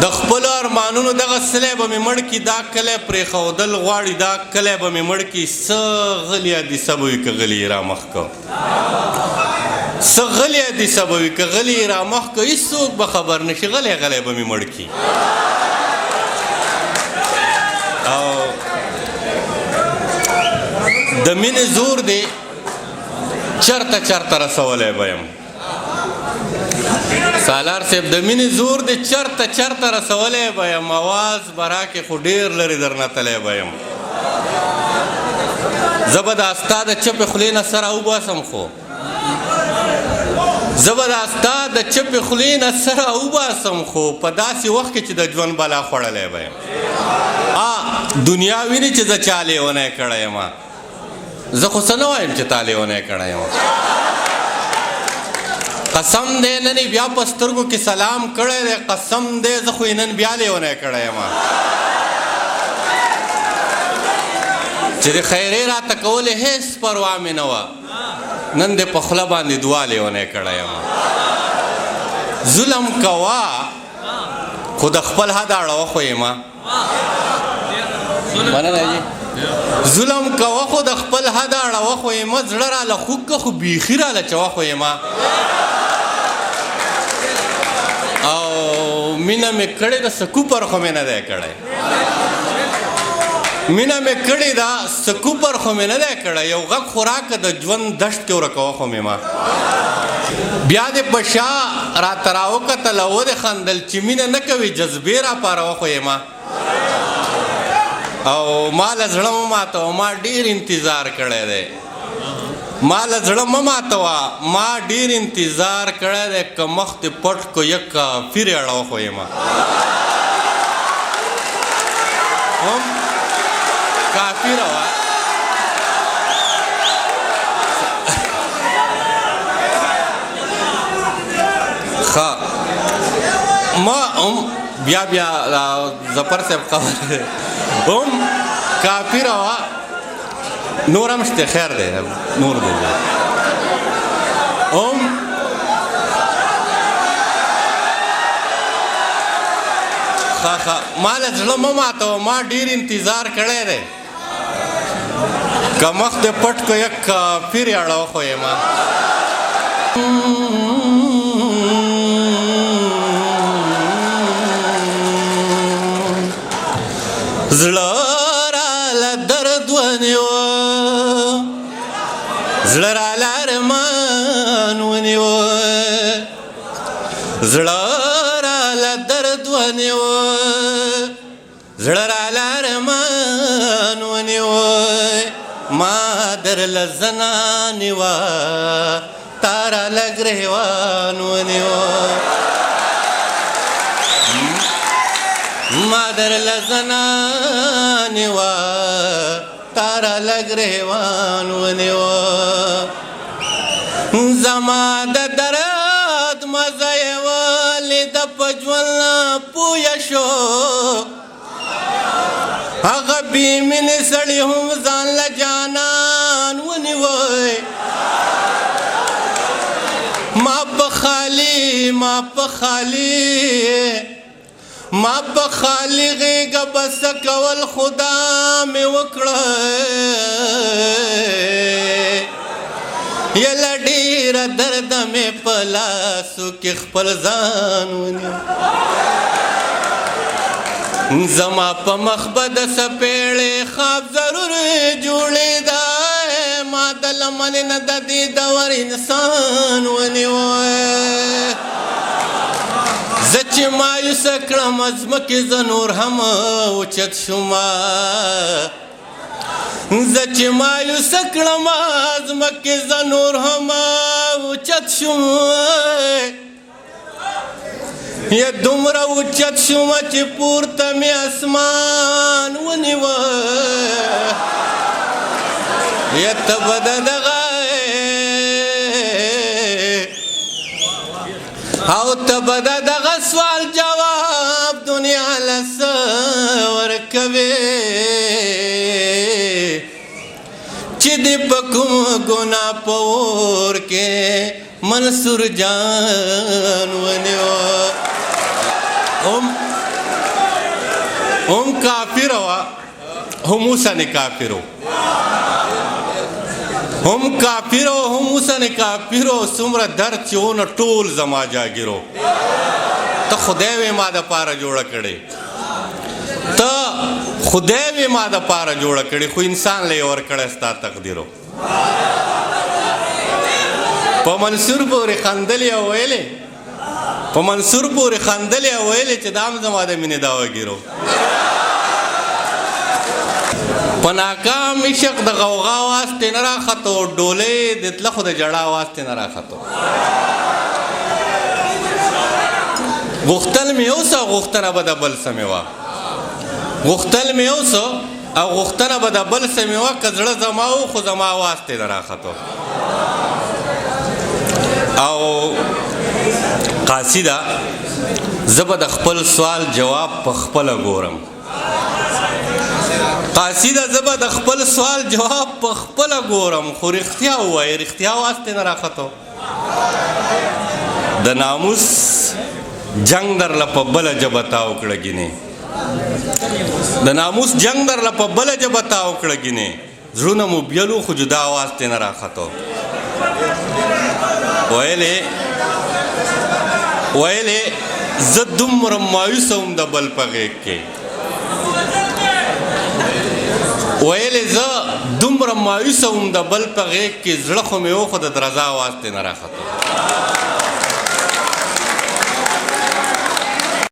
د خپل ارمانونو دغه سلی به مې مړ کي دا کلی پرېښودل غواړي دا کلی به مې مړ کي څه غلي حدیثه به وي که غلي یې رامخ که څه غلي حدیثه به وي که غلي یې رامخ که هېڅوک به خبر نه شي غلی غلی به مې مړ کي او د مینې زور دی چرته چرته رسولی به یم سالار صاحب د مینې زور دی چرته چرته رسولی به یم اواز به راکې خو ډېر لرې درنه تلی به یم زه به دا ستا د چپې خولې نه سر راوباسم خو زه به دا ستا د چپې خولې نه سر راوباسم خو په داسې وخت کې چې د ژوند بلا خوړلی به یم دنیا ویني چې زه چا لیونی کړی یم زه خو څه نه وایم چې تا لیونی کړی یم قسم دی نن بیا په سترګو کې سلام کړی دی قسم دی زه خو یې نن بیا لیونی کړی یم چې د خیرې راته کولې هېڅ پروا مې نه وه نن دې په خوله باندې دعا لیونی کړی یم ظلم کوه خو د خپل حد اړوه خو یې ما مننه جي ظلم کوه خو د خپل حد اړوه خو یې ما زړه راله خوږ که خو بیخي راله چوه خو یې ما او مینه مې کړې ده سکوپر خو مې نه دی کړی مینه مې کړې ده سکوپر خو مې نه دی کړی یو غږ خو راکه د ژوند دشت کې ورکوه خو مې ما بیا دې په شا راته راوکتل او ودې خندل چې مینه نه کوي جذبې راپاروه خو یې ما او ما له زړه مه ماتوه ما ډېر انتظار کړی دی ما له زړه مه ماتوه ما ډېر انتظار کړی دی که مخ دې پټ کو یک کافر یې اړوه خو یې ما هم کافره وه ښه ما هم بیا ظفر صاحب خبره هم کافره وه نور هم شته خیر دی نور دی هم ښه ما له زړه مه ماتوه ما ډېر انتظار کړی دی که مخ دې پټ کو یک کافر یې اړوه خو یې ما زړه راله درد ونیوه زړه راله ارمان ونیوه زړه راله درد ونیوه زړه راله ارمان ونیوه ما درله زنانې وه تا راله ګریوان ونیوه ما درله زنانې وه تا راله ګریوان ونیوه زما د درد مزه یې ولیده په ژوند نه پویه شو هغه بې مینې سړي هم ځان له جانان ونیوی ما په خالي غېږه بسه کول خدا مې وکړه یله ډېره درده مې په لاسو کې خپل ځان ونیو زما په مخ به د سپېړې خواب ضرور جوړېده ما د لمنې نه د دې دور انسان ونیوی زه چې مایوسه کړم ځمکې زه نور هم اوچت شومه زه چې مایوسه کړم ځمکې زه نور هم اوچت شومه یا دومره اوچت شومه چې پورته مې اسمان ونیوه یا ته به د دغه او ته به د دغه سوال جواب دنیا له څه ورکوې چې دې په کوم ګناه په اور کې منصور جان ونیوه هم کافر وه هم اوسنې کافر و هم کافر و هم اوسنې کافر و څومره درد چې ونه ټول زما جاګیر و ته خدای وې ما دپاره جوړه کړې ته خدای وې ما دپاره جوړه کړې خو انسان له یې ورکړی ستا تقدیر و په منصور پورې خندلې او ویلې په منصور پورې خندلې او ویلې چې دا هم زما د مینې دعوګیر و په ناکام عشق د غوغا واسطې نه راختو ډولۍ د تله خو د ژړا واسطې نه راختو غوښتل مې اوس او غوښتنه به د بل څه مې وه غوښتل مې اوس او غوښتنه به د بل څه مې وه که زړه زما و خو زما واسطې نه راختو او قاصده زه به د خپل سوال جواب په خپله ګورم قاصده زه به د خپل سوال جواب په خپله ګورم خو رښتیا ووایې رښتیا واسطې نه راختو د ناموس جنگ درله په بله ژبه تاو کړه ګینې د ناموس جنگ درله په بله ژبه تاو کړه ګینې زړونه مو بیلو خو جدا واسطې نه راختو ویلې زه دومره مایوسه وم د بل په غېږ کې ویلې زه دومره مایوسه وم د بل په غېږ کې زړه خو مې و خو د درزا واسطې نه راختو